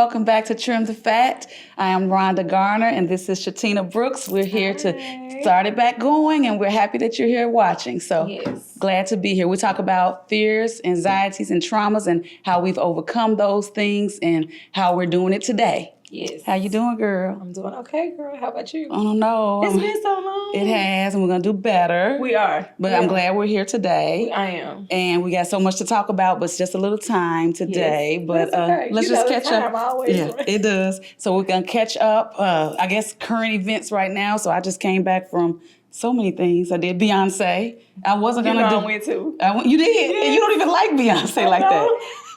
welcome back to Trim the Fat. I am Rhonda Garner, and this is Shatina Brooks. We're here to start it back going, and we're happy that you're here watching. So glad to be here. We talk about fears, anxieties, and traumas, and how we've overcome those things, and how we're doing it today. Yes. How you doing, girl? I'm doing okay, girl. How about you? I don't know. It's been so long. It has, and we're going to do better. We are. But I'm glad we're here today. I am. And we got so much to talk about, but it's just a little time today. Yes, but okay. Let's just catch up. Always It does. So we're going to catch up, I guess, current events right now. So I just came back from so many things. I did Beyonce. I wasn't going to do... I went too. You did? Yes. And you don't even like Beyonce like that.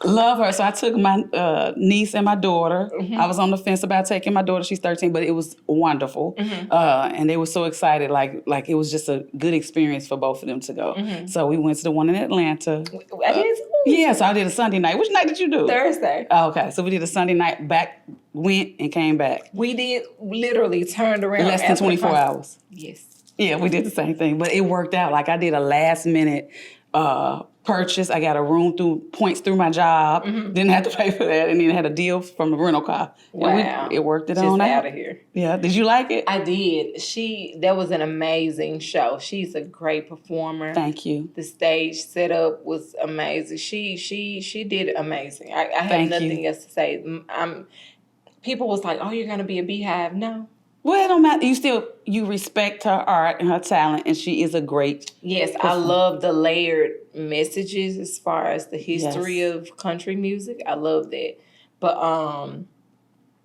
Love her. So I took my niece and my daughter. I was on the fence about taking my daughter. She's 13, but it was wonderful. And they were so excited. Like it was just a good experience for both of them to go. So we went to the one in Atlanta. I did too. Yeah, so I did a Sunday night. Which night did you do? Thursday. Oh, okay, so we did a Sunday night, went and came back. We did literally turned around. Less than 24 hours. Yes. Yeah, we did the same thing, but it worked out. Like I did a last minute purchase. I got a room points through my job. Didn't have to pay for that, and then had a deal from the rental car. Wow. It worked it Just on out of here. Yeah. Did you like it? I did. That was an amazing show. She's a great performer. Thank you. The stage setup was amazing. She did amazing. I have nothing else to say. People was like, "Oh, you're gonna be a beehive." No. Well, it don't matter. You respect her art and her talent, and she is a great. Yes, I love the layered messages as far as the history of country music. I love that. But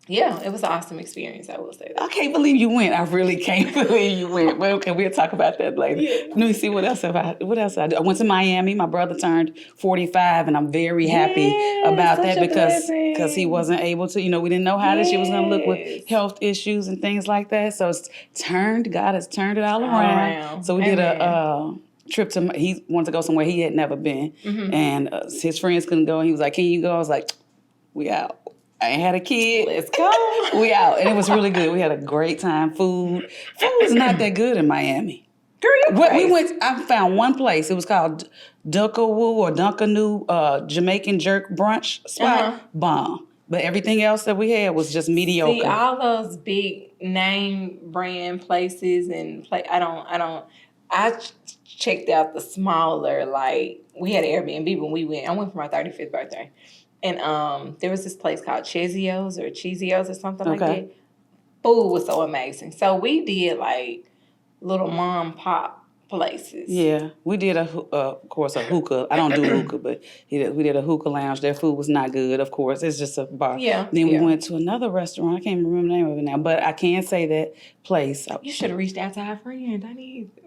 yeah, it was an awesome experience, I will say that. I can't believe you went. I really can't believe you went. Well, okay, we'll talk about that later. Yeah. Let me see what else I did. I went to Miami. My brother turned 45, and I'm very happy about that because he wasn't able to. We didn't know how this shit was going to look with health issues and things like that. So God has turned it all around. So we did a trip he wanted to go somewhere he had never been, and his friends couldn't go, and he was like, "Can you go?" I was like, "We out." I ain't had a kid. Let's go. We out. And it was really good. We had a great time. Food is not that good in Miami. Girl, I found one place. It was called Dunkanoo or Dunkanoo Jamaican Jerk Brunch Spot. Bomb. But everything else that we had was just mediocre. See, all those big name brand places and I checked out the smaller, like, we had an Airbnb when we went. I went for my 35th birthday. And there was this place called Cheezios or something like that. Food was so amazing. So we did like little mom pop places. Yeah, we did of course a hookah. I don't do hookah, but we did a hookah lounge. Their food was not good, of course. It's just a bar. Yeah. Then we went to another restaurant. I can't remember the name of it now, but I can say that place. You should have reached out to our friend.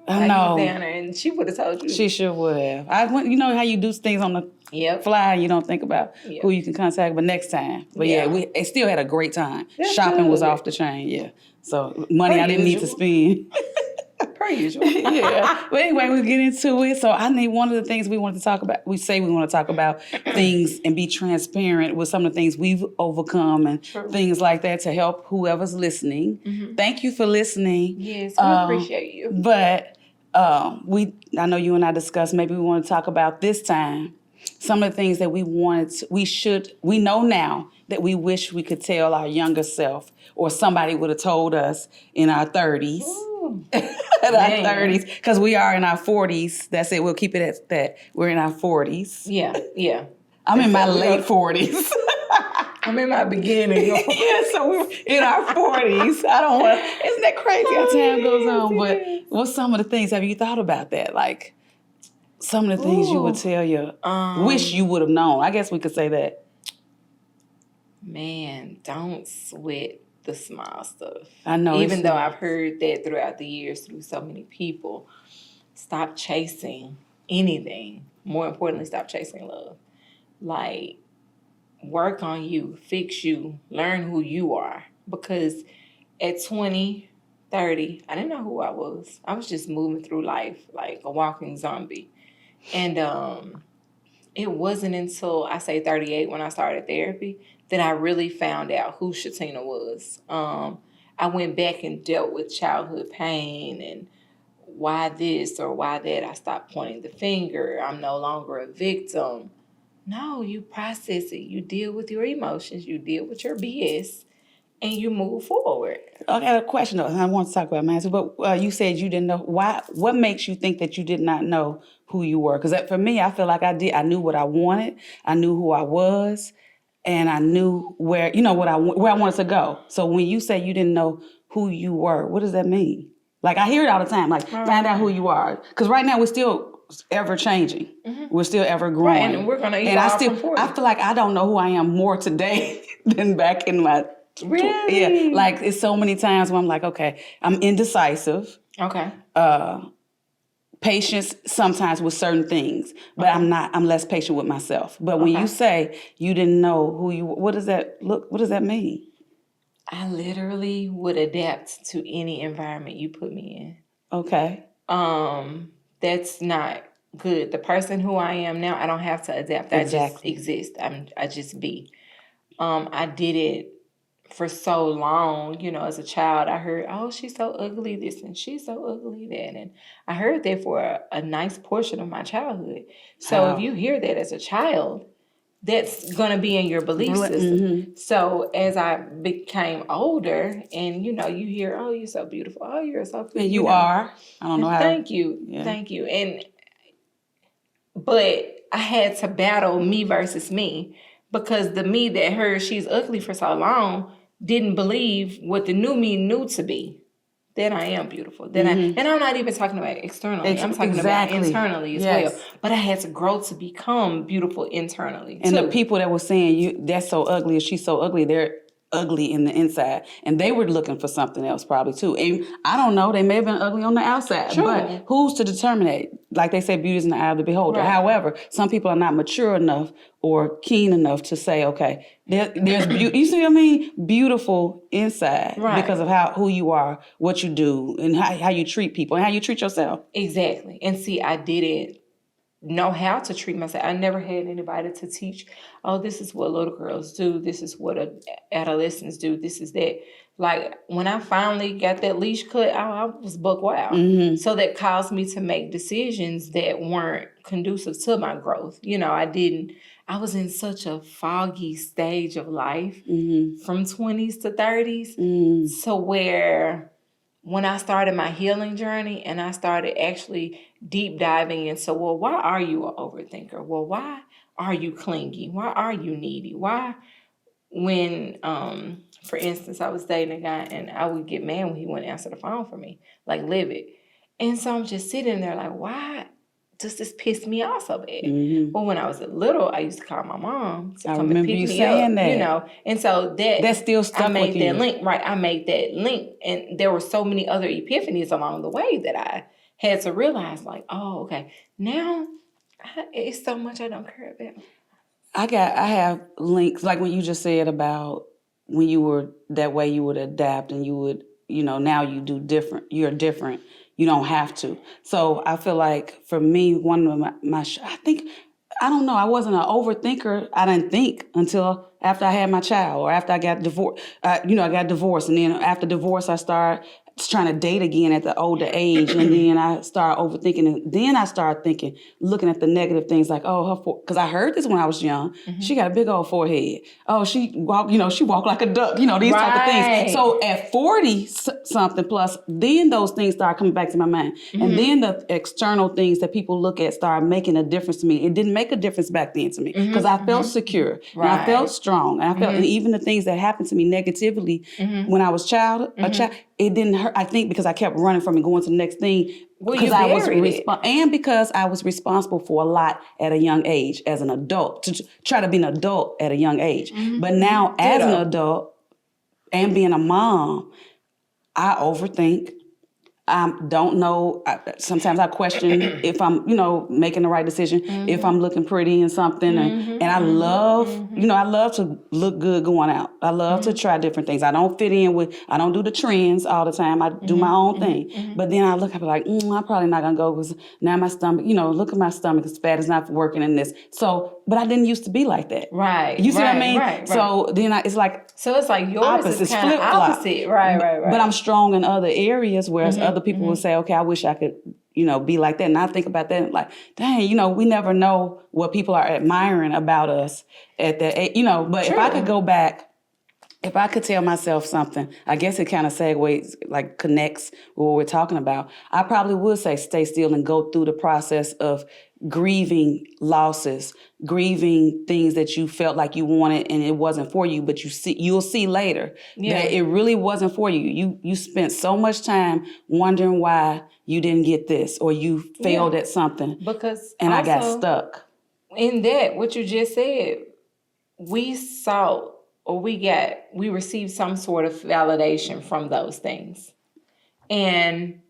I know. Down there, and she would have told you. She sure would have. I went. You know how you do things on the fly, and you don't think about who you can contact. But next time. But it still had a great time. That's Shopping good. was off the chain. Yeah. So money I didn't need to spend. Per usual. Yeah. But anyway, we'll get into it. So I think one of the things we wanted to talk about, we want to talk about things and be transparent with some of the things we've overcome and things like that to help whoever's listening. Thank you for listening. Yes, we appreciate you. But I know you and I discussed, maybe we want to talk about this time some of the things that we know now that we wish we could tell our younger self or somebody would have told us in our 30s. At our 30s, because we are in our 40s. That's it. We'll keep it at that. We're in our 40s. Yeah. I'm in my late 40s. I'm in my beginning. So we're in our 40s. Isn't that crazy how time goes on? But what's some of the things, have you thought about that? Like some of the things you would tell you, wish you would have known. I guess we could say that. Man, don't sweat the small stuff. I know. Even though I've heard that throughout the years through so many people, stop chasing anything. More importantly, stop chasing love. Like, work on you, fix you, learn who you are. Because at 20, 30, I didn't know who I was. I was just moving through life like a walking zombie. And it wasn't until I say 38 when I started therapy that I really found out who Shatina was. I went back and dealt with childhood pain and why this or why that. I stopped pointing the finger. I'm no longer a victim. No, you process it. You deal with your emotions. You deal with your BS, and you move forward. I got a question though. I want to talk about mine, but you said you didn't know why. What makes you think that you did not know who you were? Because for me, I feel like I did. I knew what I wanted. I knew who I was, and I knew where where I wanted to go. So when you say you didn't know who you were, what does that mean? Like I hear it all the time. Like find out who you are. Because right now we're still ever changing. We're still ever growing. Right, and we're gonna evolve from 40. I feel like I don't know who I am more today than back in my. Really? Yeah, like it's so many times where I'm like, okay, I'm indecisive. Okay. Patience sometimes with certain things, but I'm less patient with myself. But when you say you didn't know who you, what does that mean? I literally would adapt to any environment you put me in. Okay. That's not good. The person who I am now, I don't have to adapt. Exactly. I just exist. I just be. I did it for so long, as a child. I heard, oh, she's so ugly this and she's so ugly that. And I heard that for a nice portion of my childhood. So if you hear that as a child, that's going to be in your belief system. Mm-hmm. So as I became older and, you hear, oh, you're so beautiful. Oh, you're so pretty. And you are. I don't know how. Thank you. Yeah. Thank you. But I had to battle me versus me, because the me that heard she's ugly for so long didn't believe what the new me knew to be. That I am beautiful. And I'm not even talking about externally. I'm talking about internally as well. But I had to grow to become beautiful internally and too. The people that were saying that's so ugly or she's so ugly, they're ugly in the inside, and they were looking for something else probably too. And I don't know, they may have been ugly on the outside. True. But who's to determine that? Like they say, beauty is in the eye of the beholder. Right. However, some people are not mature enough or keen enough to say, okay, there's beauty. You see what I mean? Beautiful inside, right, because of who you are, what you do, and how you treat people and how you treat yourself. Exactly. And see, I didn't know how to treat myself. I never had anybody to teach, oh, this is what little girls do. This is what adolescents do. This is that. Like when I finally got that leash cut, I was buck wild. Mm-hmm. So that caused me to make decisions that weren't conducive to my growth. I was in such a foggy stage of life, from 20s to 30s. So where when I started my healing journey and I started actually deep diving into, well, why are you an overthinker? Well, why are you clingy? Why are you needy? Why, when, for instance, I was dating a guy and I would get mad when he wouldn't answer the phone for me, like livid. And so I'm just sitting there like, why does this piss me off so bad? Mm-hmm. Well, when I was little, I used to call my mom to come and pick me up, that. And so that's still stuck I made with that you. Link, right? I made that link, and there were so many other epiphanies along the way that I had to realize, like, oh, okay, now it's so much I don't care about. I have links, like when you just said about when you were that way, you would adapt and you would, now you do different. You're different. You don't have to. So I feel like for me, one of I don't know, I wasn't an overthinker. I didn't think until after I had my child or after I got divorced. I got divorced. And then after divorce, I started trying to date again at the older age. And then I started overthinking. And then I started thinking, looking at the negative things like, oh, because I heard this when I was young. Mm-hmm. She got a big old forehead. Oh, she walked like a duck, these right. type of things. So at 40 something plus, then those things started coming back to my mind. Mm-hmm. And then the external things that people look at started making a difference to me. It didn't make a difference back then to me because I felt secure. Right. And I felt strong. And I felt, and even the things that happened to me negatively when I was a child, it didn't hurt, I think, because I kept running from it, going to the next thing. Because I was and because I was responsible for a lot at a young age as an adult, to try to be an adult at a young age. Mm-hmm. But now as an adult and being a mom, I overthink. I don't know. Sometimes I question if I'm, making the right decision, if I'm looking pretty in something. And I love, I love to look good going out. I love to try different things. I don't fit in I don't do the trends all the time. I do my own thing. But then I look, I be like, I'm probably not going to go because now my stomach, look at my stomach. It's fat. It's not working in this. So, but I didn't used to be like that. Right. You see what I mean? Right. So then it's like. So it's like yours is kind of opposite. Right. But I'm strong in other areas, whereas other people will say, okay, I wish I could, be like that. And I think about that and like, dang, we never know what people are admiring about us at that age, but if I could go back, if I could tell myself something, I guess it kind of segues, like connects with what we're talking about. I probably would say stay still and go through the process of grieving losses, grieving things that you felt like you wanted and it wasn't for you, but you'll see later that it really wasn't for you. You spent so much time wondering why you didn't get this or you failed at something. And I got stuck. In that, what you just said, we sought or we received some sort of validation from those things. And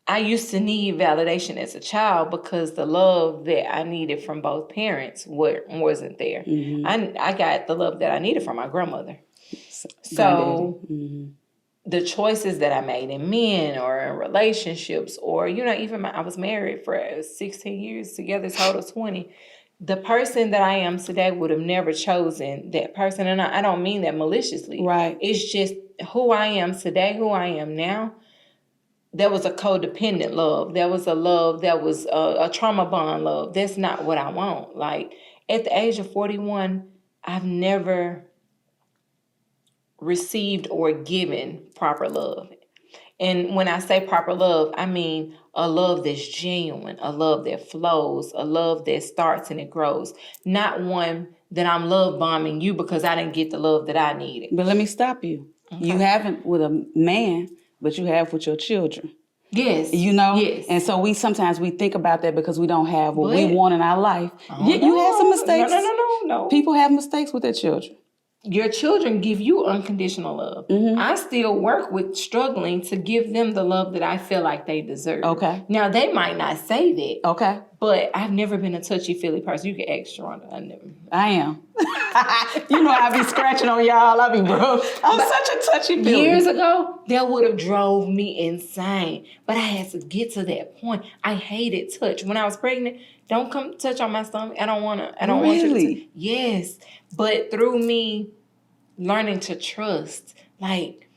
I used to need validation as a child because the love that I needed from both parents wasn't there. Mm-hmm. I got the love that I needed from my grandmother. So the choices that I made in men or in relationships or, even I was married for 16 years together, total 20. The person that I am today would have never chosen that person. And I don't mean that maliciously. Right. It's just who I am today, who I am now. That was a codependent love. That was a love that was a trauma bond love. That's not what I want. Like at the age of 41, I've never received or given proper love. And when I say proper love, I mean a love that's genuine, a love that flows, a love that starts and it grows. Not one that I'm love bombing you because I didn't get the love that I needed. But let me stop you. Okay. You haven't with a man, but you have with your children. Yes. Yes. And so we think about that because we don't have what we want in our life. You had some mistakes. No. People have mistakes with their children. Your children give you unconditional love. Mm-hmm. I still work with struggling to give them the love that I feel like they deserve. Okay. Now, they might not say that. Okay. But I've never been a touchy-feely person. You can ask Rhonda. I am. I be scratching on y'all. I be broke. I'm such a touchy-feely. Years ago, that would have drove me insane. But I had to get to that point. I hated touch. When I was pregnant, don't come touch on my stomach. I don't want you to. Yes. But through me learning to trust, like,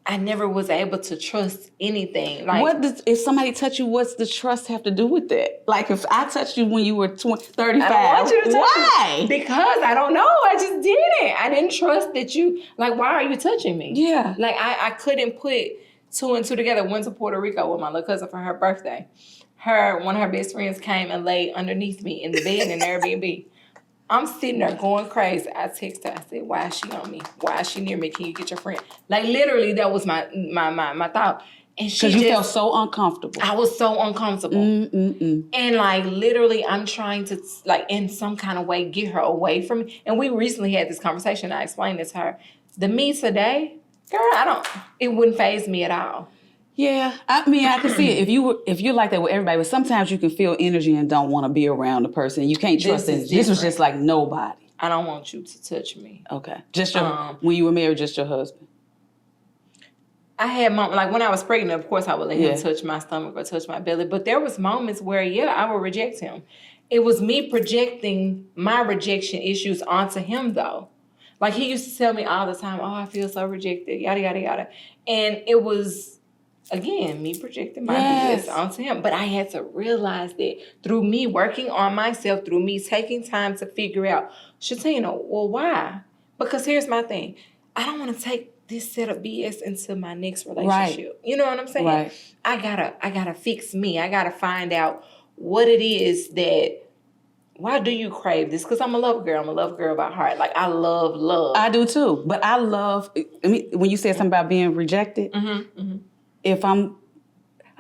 I never was able to trust anything. Like, if somebody touch you, what's the trust have to do with that? Like, if I touched you when you were 35, I don't want you to touch why? Me. Because I don't know. I just didn't. I didn't trust that you, like, why are you touching me? Yeah. Like, I couldn't put two and two together. Went to Puerto Rico with my little cousin for her birthday. One of her best friends came and laid underneath me in the bed in Airbnb. I'm sitting there going crazy. I text her. I said, why is she on me? Why is she near me? Can you get your friend? Like, literally, that was my thought. And she because you felt so uncomfortable. I was so uncomfortable. And, like, literally, I'm trying to, like, in some kind of way, get her away from me. And we recently had this conversation. I explained this to her. The me today, girl, it wouldn't faze me at all. Yeah, I mean, I can see it. If you're like that with everybody, but sometimes you can feel energy and don't want to be around the person. You can't trust it. This was just like nobody. I don't want you to touch me. Okay, just when you were married, just your husband. I had moments, like when I was pregnant, of course I would let him touch my stomach or touch my belly. But there was moments where, I would reject him. It was me projecting my rejection issues onto him, though. Like, he used to tell me all the time, oh, I feel so rejected, yada, yada, yada. And it was, again, me projecting my BS onto him. But I had to realize that through me working on myself, through me taking time to figure out, Shatina, well, why? Because here's my thing. I don't want to take this set of BS into my next relationship. Right. You know what I'm saying? Right. I gotta fix me. I gotta find out what it is that, why do you crave this? Because I'm a love girl. I'm a love girl by heart. Like, I love. I do too. But I love, when you said something about being rejected,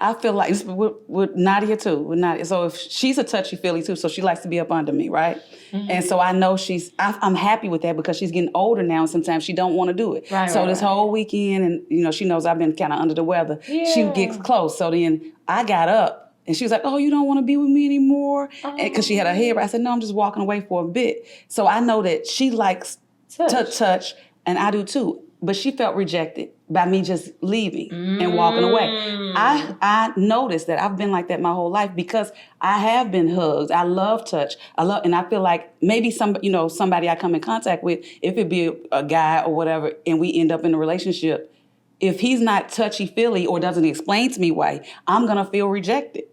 I feel like it's with Nadia too. With Nadia. So if she's a touchy-feely too, so she likes to be up under me, right? Mm-hmm. And so I know I'm happy with that because she's getting older now and sometimes she don't want to do it. This whole weekend, and she knows I've been kind of under the weather. Yeah. She gets close. So then I got up and she was like, oh, you don't want to be with me anymore? Because she had her hair. I said, no, I'm just walking away for a bit. So I know that she likes to touch, and I do too. But she felt rejected by me just leaving and walking away. I noticed that I've been like that my whole life because I have been hugged. I love touch. And I feel like maybe somebody I come in contact with, if it be a guy or whatever, and we end up in a relationship, if he's not touchy-feely or doesn't explain to me why, I'm going to feel rejected.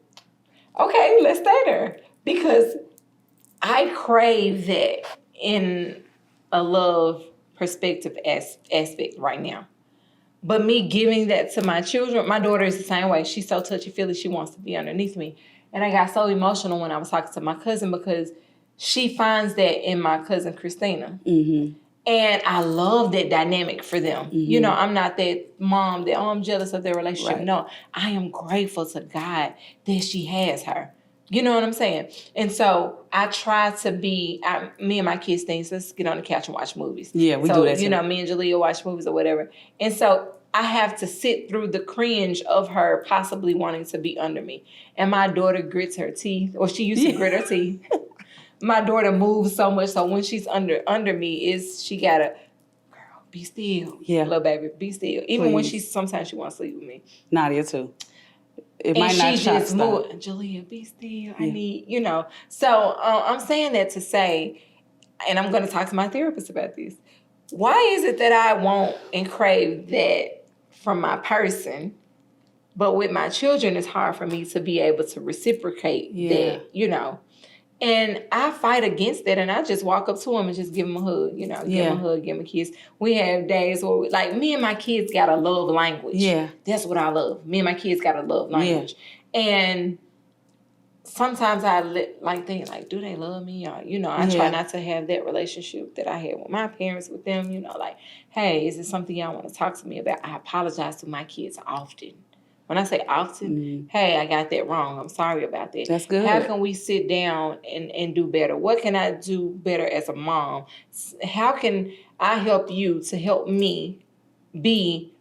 Okay, let's stay there. Because I crave that in a love perspective aspect right now. But me giving that to my children, my daughter is the same way. She's so touchy-feely, she wants to be underneath me. And I got so emotional when I was talking to my cousin because she finds that in my cousin Christina. Mm-hmm. And I love that dynamic for them. Mm-hmm. You know, I'm not that mom that, I'm jealous of their relationship. Right. No, I am grateful to God that she has her. You know what I'm saying? And so I try to be, me and my kids think, let's get on the couch and watch movies. Yeah, we do that too. You know, me and Jalea watch movies or whatever. And so I have to sit through the cringe of her possibly wanting to be under me. And my daughter grits her teeth, or she used to grit her teeth. My daughter moves so much, so when she's under me, she gotta, girl, be still. Yeah. Little baby, be still. Even when Please. sometimes she wants to sleep with me. Nadia too. It And might not she just stop. moved. Jalea, be still. I need, you know. So I'm saying that to say, and I'm going to talk to my therapist about this. Why is it that I want and crave that from my person, but with my children, it's hard for me to be able to reciprocate that, you know? And I fight against that, and I just walk up to them and just give them a hug, you know, give them a hug, give them a kiss. We have days where, like, me and my kids got a love language. Yeah. That's what I love. Me and my kids got a love language. Yeah. And sometimes I think, like, do they love me? Or, you know, I try not to have that relationship that I had with my parents with them, you know, like, hey, is this something y'all want to talk to me about? I apologize to my kids often. When I say often, hey, I got that wrong. I'm sorry about that. That's good. How can we sit down and do better? What can I do better as a mom? How can I help you to help me be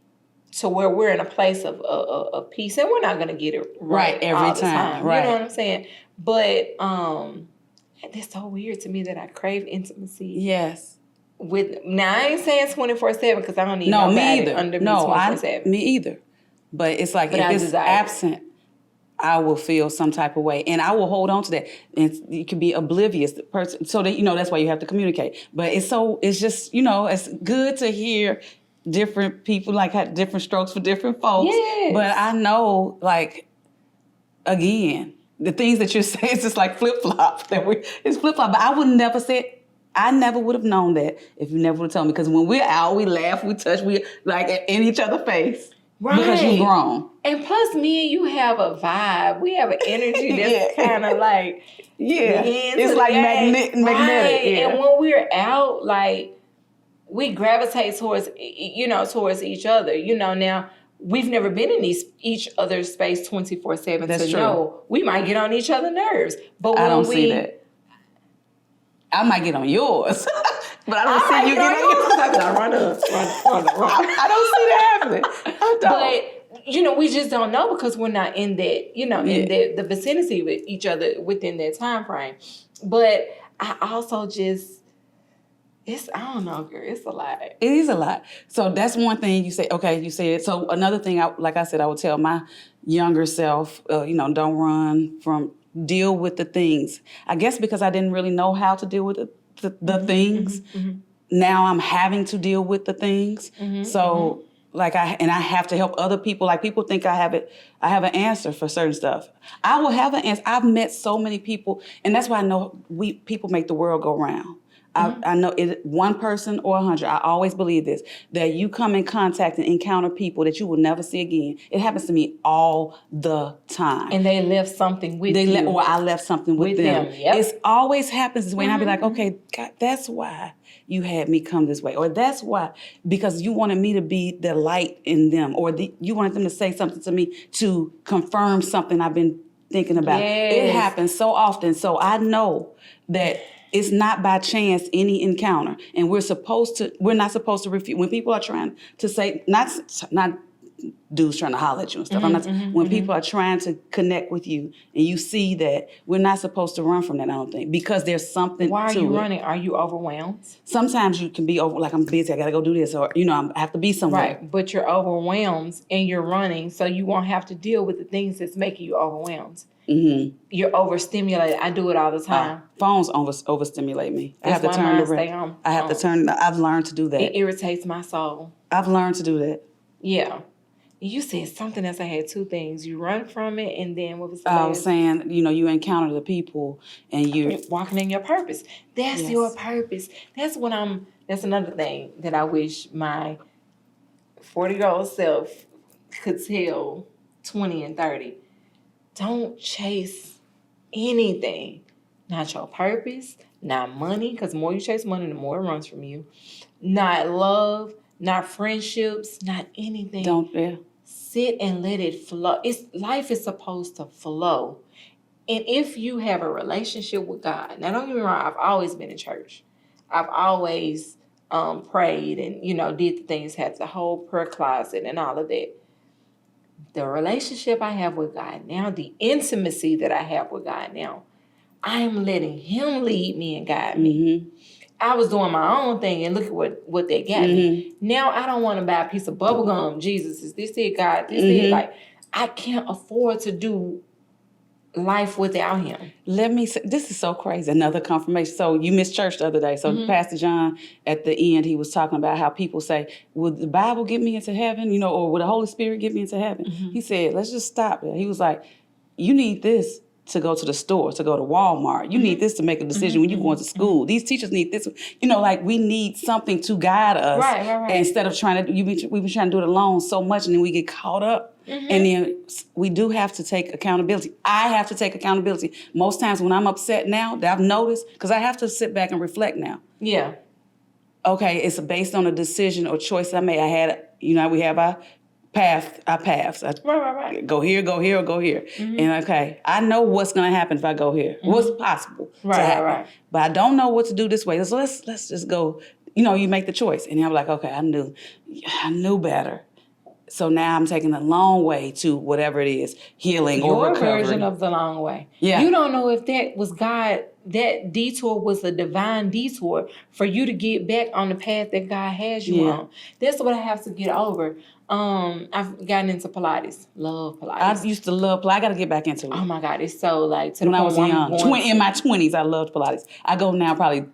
to where we're in a place of peace? And we're not going to get it right every time. Right. You know what I'm saying? But it's so weird to me that I crave intimacy. Yes. Now, I ain't saying 24/7 because I don't need nobody under me 24/7. Me either. But it's like, if it's absent, I will feel some type of way. And I will hold on to that. And you can be oblivious to the person. So that, you know, that's why you have to communicate. But it's just, you know, it's good to hear different people, like, have different strokes for different folks. Yes. But I know, like, again, the things that you're saying, it's just like flip-flop. It's flip-flop. But I would never say, I never would have known that if you never would have told me. Because when we're out, we laugh, we touch, we, like, in each other's face. Right. Because you've grown. And plus, me and you have a vibe. We have an energy that's kind of like... Yeah. It's like magnetic. Right. Yeah. And when we're out, like, we gravitate towards each other. You know, now, we've never been in each other's space 24/7 to know. We might get on each other's nerves. But when I don't see that. I might get on yours. But I don't see you get on yours. Run. I don't see that happening. I don't. But, you know, we just don't know because we're not in that, you know, in the vicinity with each other within that time frame. But I also just, I don't know, girl, it's a lot. It is a lot. So that's one thing you say, okay, you said. So another thing, like I said, I would tell my younger self, you know, don't run from, deal with the things. I guess because I didn't really know how to deal with the things. Mm-hmm. Now I'm having to deal with the things. Mm-hmm. So like I have to help other people. Like, people think I have an answer for certain stuff. I will have an answer. I've met so many people, and that's why I know people make the world go round. I know it, one person or 100. I always believe this, that you come in contact and encounter people that you will never see again. It happens to me all the time. And they left something with you. Or I left something with them. Yep. It always happens this way. And I'll be like, okay, God, that's why you had me come this way. Or that's why, because you wanted me to be the light in them. Or you wanted them to say something to me to confirm something I've been thinking about. Yes. It happens so often. So I know that it's not by chance any encounter, and we're not supposed to refuse when people are trying to say, not dudes trying to holler at you and stuff. When people are trying to connect with you, and you see that, we're not supposed to run from that. I don't think, because there's something. Why are you running? Are you overwhelmed? Sometimes you can be like, I'm busy, I gotta go do this, or I have to be somewhere. Right, but you're overwhelmed and you're running, so you won't have to deal with the things that's making you overwhelmed. Mm-hmm. You're overstimulated. I do it all the time. Phones overstimulate me. I have to turn the I have to turn. I've learned to do that. It irritates my soul. I've learned to do that. Yeah. You said something else. I had two things. You run from it, and then what was the I last? was saying, you encounter the people and You're walking in your purpose. That's Yes. your purpose. That's another thing that I wish my 40-year-old self could tell 20 and 30. Don't chase anything. Not your purpose, not money, because the more you chase money, the more it runs from you. Not love, not friendships, not anything. Sit and let it flow. Life is supposed to flow. And if you have a relationship with God, now don't get me wrong, I've always been in church. I've always prayed and, did the things, had the whole prayer closet and all of that. The relationship I have with God now, the intimacy that I have with God now, I am letting Him lead me and guide me. Mm-hmm. I was doing my own thing, and look at what they got me. Now I don't want to buy a piece of bubble gum. Jesus, is this it, God? This it? Like, I can't afford to do life without Him. Let me say, this is so crazy. Another confirmation. So you missed church the other day. So Pastor John, at the end, he was talking about how people say, will the Bible get me into heaven? Or will the Holy Spirit get me into heaven? He said, let's just stop there. He was like, you need this to go to the store, to go to Walmart. You need this to make a decision when you're going to school. These teachers need this. Like we need something to guide us. Right. Instead of we've been trying to do it alone so much, and then we get caught up. And then we do have to take accountability. I have to take accountability. Most times when I'm upset now, that I've noticed, because I have to sit back and reflect now. Yeah. Okay, it's based on a decision or choice I made. I had, we have our paths. Right. Go here, or go here. And okay, I know what's going to happen if I go here. What's possible to happen. Right. But I don't know what to do this way. So let's just go. You make the choice. And I'm like, okay, I knew better. So now I'm taking the long way to whatever it is, healing or recovery. Your version of the long way. Yeah. You don't know if that was God, that detour was a divine detour for you to get back on the path that God has you on. That's what I have to get over. I've gotten into Pilates. Love Pilates. I used to love Pilates. I got to get back into it. Oh my God, it's so like to when the I point was young. In my 20s, I loved Pilates. I go now probably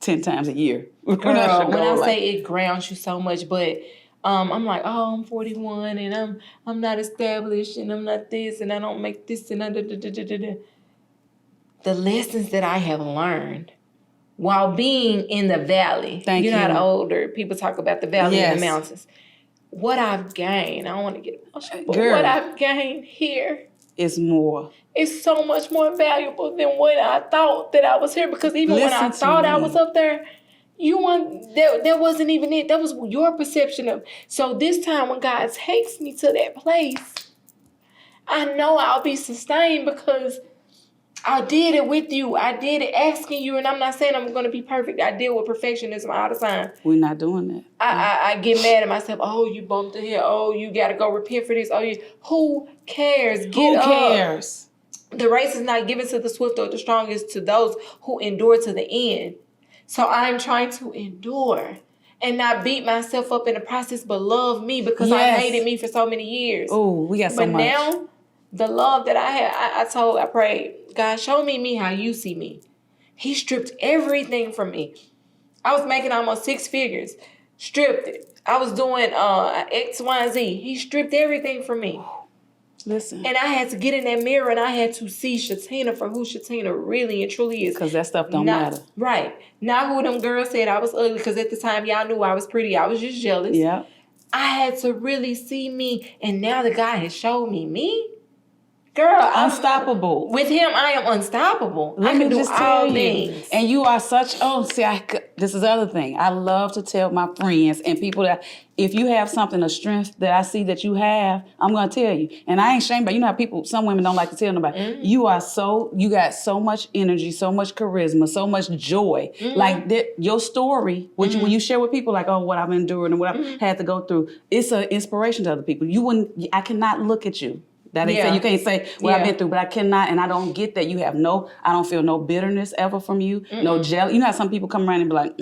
10 times a year. Girl, when I say it grounds you so much, but I'm like, oh, I'm 41 and I'm not established and I'm not this and I don't make this and The lessons that I have learned while being in the valley. Thank you. You know how the older people talk about the valley and the mountains. What I've gained, I don't want to get emotional, but what I've gained here is more. It's so much more valuable than what I thought that I was here. Because even when I thought I was up there, that wasn't even it. That was your perception of. So this time when God takes me to that place, I know I'll be sustained because I did it with you. I did it asking you, and I'm not saying I'm going to be perfect. I deal with perfectionism all the time. We're not doing that. I get mad at myself. Oh, you bumped the head. Oh, you got to go repent for this. Oh, who cares? Who cares? The race is not given to the swift or the strong. It's to those who endure to the end. So I'm trying to endure and not beat myself up in the process, but love me because I hated me for so many years. Oh, we got so much. But now, the love that I had, I prayed, God, show me how you see me. He stripped everything from me. I was making almost 6 figures. Stripped it. I was doing X, Y, and Z. He stripped everything from me. Listen. And I had to get in that mirror and I had to see Shatina for who Shatina really and truly is. Because that stuff don't matter. Right. Not who them girls said I was ugly, because at the time y'all knew I was pretty. I was just jealous. Yeah. I had to really see me. And now the God has showed me. Girl, unstoppable. With Him, I am unstoppable. I can do all things. And you are such, this is the other thing. I love to tell my friends and people that if you have something, a strength that I see that you have, I'm going to tell you. And I ain't ashamed, but you know how some women don't like to tell nobody. Mm-hmm. You got so much energy, so much charisma, so much joy. Mm-hmm. Like your story, which when you share with people like, what I've endured and what I've had to go through, it's an inspiration to other people. I cannot look at you. That ain't say you can't say what I've been through, but I cannot, and I don't get that. I don't feel no bitterness ever from you, no jealousy. You know how some people come around and be like,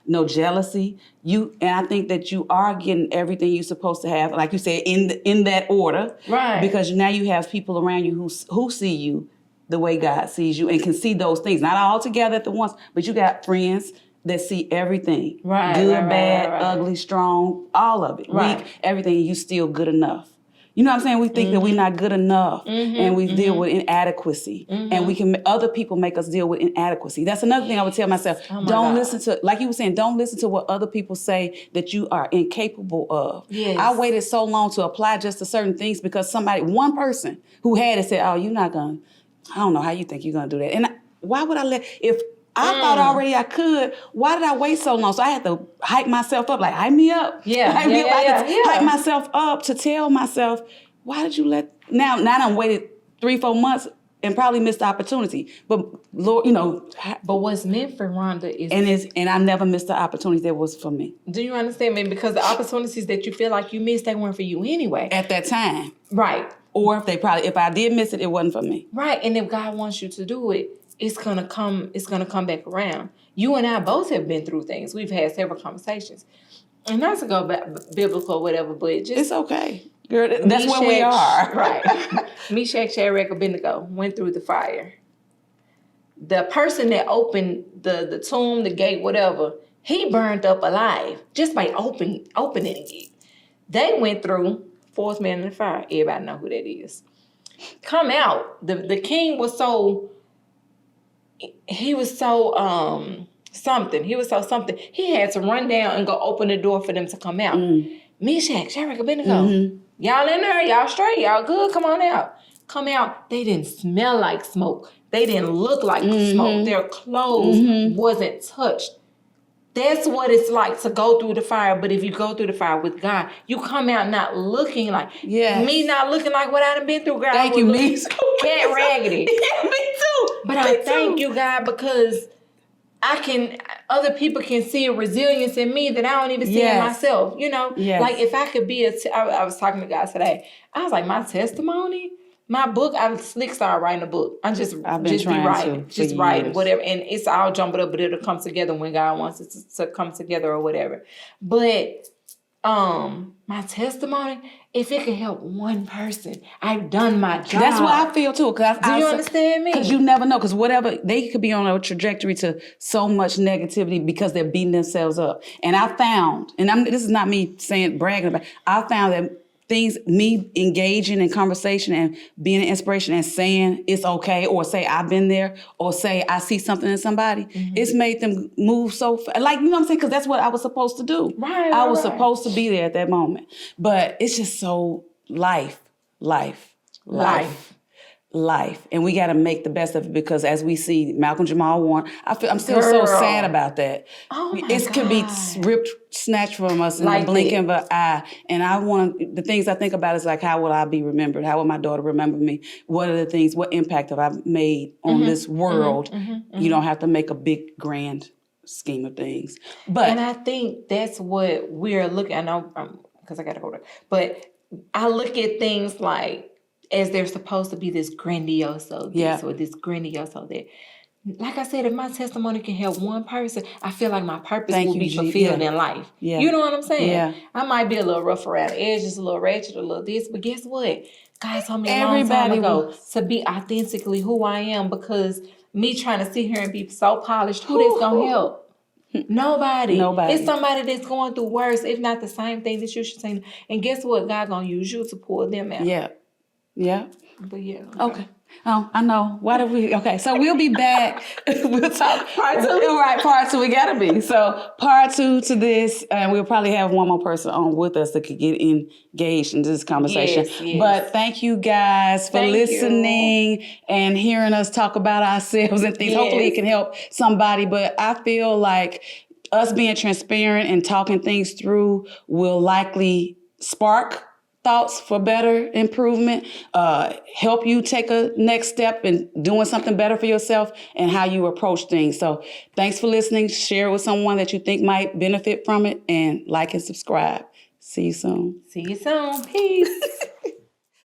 no jealousy. And I think that you are getting everything you're supposed to have, like you said, in that order, right? Because now you have people around you who see you the way God sees you and can see those things, not all together at the once, but you got friends that see everything. Right, Good, right, bad, right. ugly, strong, all of it. Right. Weak, everything, you still good enough. You know what I'm saying? We think that we're not good enough, and we deal with inadequacy, and we can other people make us deal with inadequacy. That's another thing I would tell myself. Don't listen to, like you were saying, don't listen to what other people say that you are incapable of. Yes. I waited so long to apply just to certain things because one person who had it said, "Oh, you're not gonna. I don't know how you think you're gonna do that." And why would I if I thought already I could. Why did I wait so long? So I had to hype myself up, like hype me up. Yeah, hype me up. I had to yeah. hype myself up to tell myself, why did you let? Now I waited 3-4 months and probably missed the opportunity. But Lord, But what's meant for Rhonda is and I never missed the opportunity that was for me. Do you understand me? Because the opportunities that you feel like you missed, they weren't for you anyway. At that time, right? Or if I did miss it, it wasn't for me. Right, and if God wants you to do it, it's gonna come back around. You and I both have been through things. We've had several conversations. And not to go back biblical or whatever, but just it's okay. Girl, that's where we are. Right. Meshach, Shadrach, Abednego went through the fire. The person that opened the tomb, the gate, whatever, he burned up alive just by opening it. They went through fourth man in the fire. Everybody know who that is. Come out. The king was so something. He was so something. He had to run down and go open the door for them to come out. Meshach, Shadrach, Abednego. Y'all in there? Y'all straight? Y'all good? Come on out. Come out. They didn't smell like smoke. They didn't look like smoke. Their clothes wasn't touched. That's what it's like to go through the fire. But if you go through the fire with God, you come out not looking like me, not looking like what I done been through. God, thank you, me. Cat raggedy. Yeah, me too. But I thank you, God, because other people can see a resilience in me that I don't even see in myself. Like if I could be I was talking to God today. I was like, my testimony, my book, I slick started writing a book. I've been writing whatever, and it's all jumbled up, but it'll come together when God wants it to come together or whatever. But my testimony, if it could help one person, I've done my job. That's what I feel too. Do you understand me? Because you never know. Because whatever, they could be on a trajectory to so much negativity because they're beating themselves up. And I found, this is not me bragging about, I found that me engaging in conversation and being an inspiration and saying it's okay, or say I've been there, or say I see something in somebody, it's made them move so fast. Like, you know what I'm saying? Because that's what I was supposed to do. I was supposed to be there at that moment. But it's just so life. And we got to make the best of it, because as we see Malcolm Jamal Warren, I'm still so sad about that. It can be snatched from us in the blink of an eye. And the things I think about is like, how will I be remembered? How will my daughter remember me? What impact have I made on this world? You don't have to make a big, grand scheme of things. And I think that's what we're looking, I know, because I got to hold it, but I look at things like, as they're supposed to be this grandioso this or this grandioso that. Like I said, if my testimony can help one person, I feel like my purpose will be fulfilled in life. Yeah. You know what I'm saying? Yeah. I might be a little rough around the edges, a little ratchet, a little this, but guess what? God told me a long time ago to be authentically who I am, because me trying to sit here and be so polished, who that's going to help? Nobody. It's somebody that's going through worse, if not the same thing that you should say. And guess what? God going to use you to pull them out. Yeah. Yeah. But yeah. Okay. Oh, I know. Why did we? Okay, so we'll be back. We'll talk. Part 2. Right, part 2. We got to be. So part 2 to this, and we'll probably have one more person on with us that could get engaged in this conversation. Yes. But thank you guys for listening and hearing us talk about ourselves and things. Yes. Hopefully it can help somebody. But I feel like us being transparent and talking things through will likely spark thoughts for better improvement, help you take a next step in doing something better for yourself and how you approach things. So thanks for listening. Share it with someone that you think might benefit from it, and like and subscribe. See you soon. Peace.